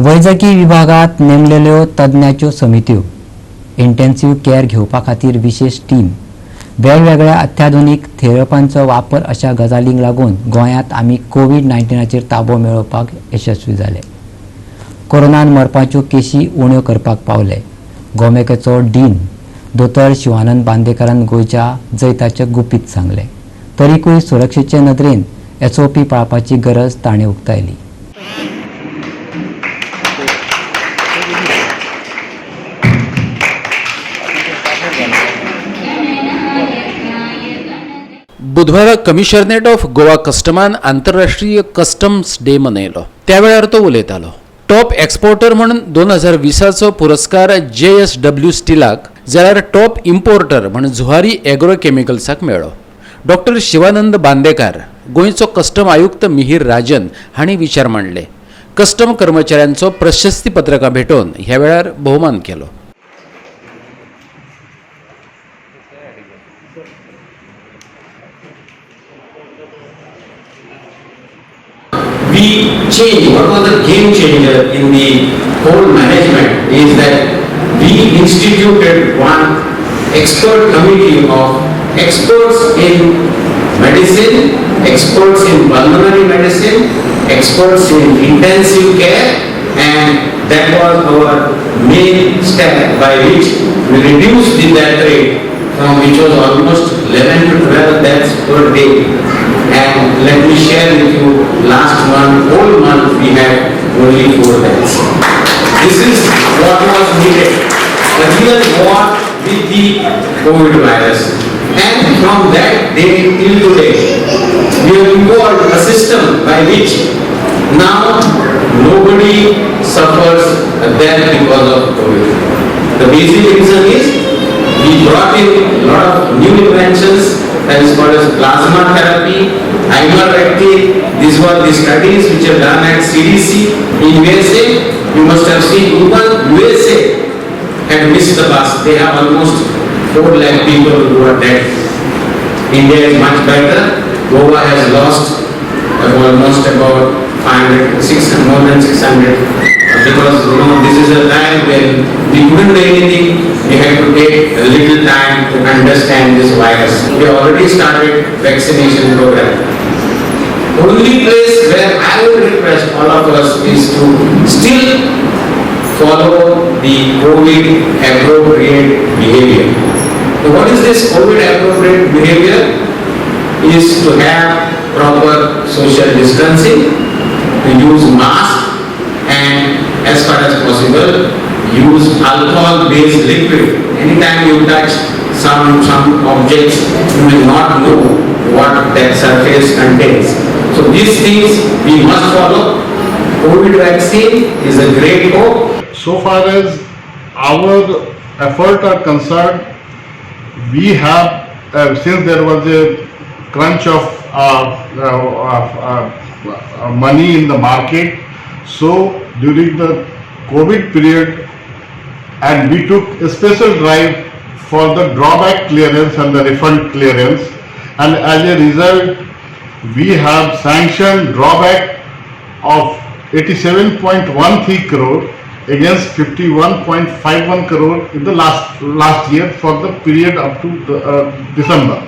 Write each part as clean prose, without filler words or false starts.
वैजकी विभागात नेमलेल्यो तज्ञांच्यो समित्यो, intensive care घेवपा खातीर विशेष टीम, वेगवेगळ्या अत्याधुनीक थेरपांचो वापर अशा गजालींक लागून गोंयांत आमी कोविड-19चेर ताबो मेळोवपाक यशस्वी जाले. कोरोनान मरपाच्यो केशी उण्यो करपाक पावले. गोमेकेचो डीन दोतोर शिवानंद बांदेकरान गोंयच्या जैताचे गुपीत सांगले. तरीकूय सुरक्षेचे नदरेन SOP पाळपाची गरज ताणें उक्तायली. बुधवारा कमिशनरेट ऑफ गोवा कस्टमान आंतरराष्ट्रीय कस्टम्स डे मनयलो. त्या वेळार तो उलयतालो. टॉप एक्सपोर्टर म्हणून 2020चो पुरस्कार JSW स्टीलाक, जाल्यार टॉप इम्पोर्टर म्हणून जुहारी एग्रो केमिकल्साक मेळ्ळो. डॉक्टर शिवानंद बांदेकार, गोंयचो कस्टम आयुक्त मिहीर राजन हांणी विचार मांडले. कस्टम कर्मचाऱ्यांचो प्रशस्ती पत्रकां भेटोवन ह्या वेळार भोवमान केलो. We change. What was the game changer in the whole management is that we instituted one expert committee of experts in medicine, experts in pulmonary medicine, experts in intensive care, and that was our main step by which we reduced the death rate from which was almost 11 to 12 deaths per day. And let me share with you, last whole month we had only 4 deaths. This is what was needed, a real war with the COVID virus. And from that day till today, we have evolved a system by which now nobody suffers a death because of COVID. The basic reason is we brought in a lot of new inventions that is called as plasma therapy, ivermectin. These were the studies which are done at CDC in USA. You must have seen even USA had missed the bus. They have almost 4 lakh people who are dead. India is much better. Goa has lost almost about 500, 600, more than 600. Because this is a time when we couldn't do anything. We had to take a little time to understand this virus. We have already started vaccination program. Only place where I would request all of us is to still follow the COVID appropriate behavior. So what is this COVID appropriate behavior? Is to have proper social distancing, to use mask, and as far as possible use alcohol based liquid. Anytime you touch some objects, you will not know what that surface contains. So these things we must follow. COVID vaccine is a great hope. So far as our efforts are concerned, we have since there was a crunch of money in the market, so during the COVID period, and we took a special drive for the drawback clearance and the refund clearance, and as a result we have sanctioned drawback of 87.13 crore against 51.51 crore in the last year for the period up to December.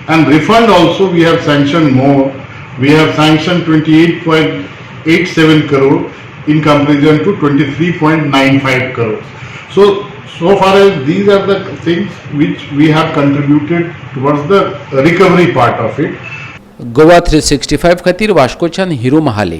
And refund also we have sanctioned more. We have sanctioned 28.87 crore in comparison to 23.95 crores. So far as these are the things which we have contributed towards the recovery part of it. Goa 365 खातीर वास्कोच्यान हिरू महाले.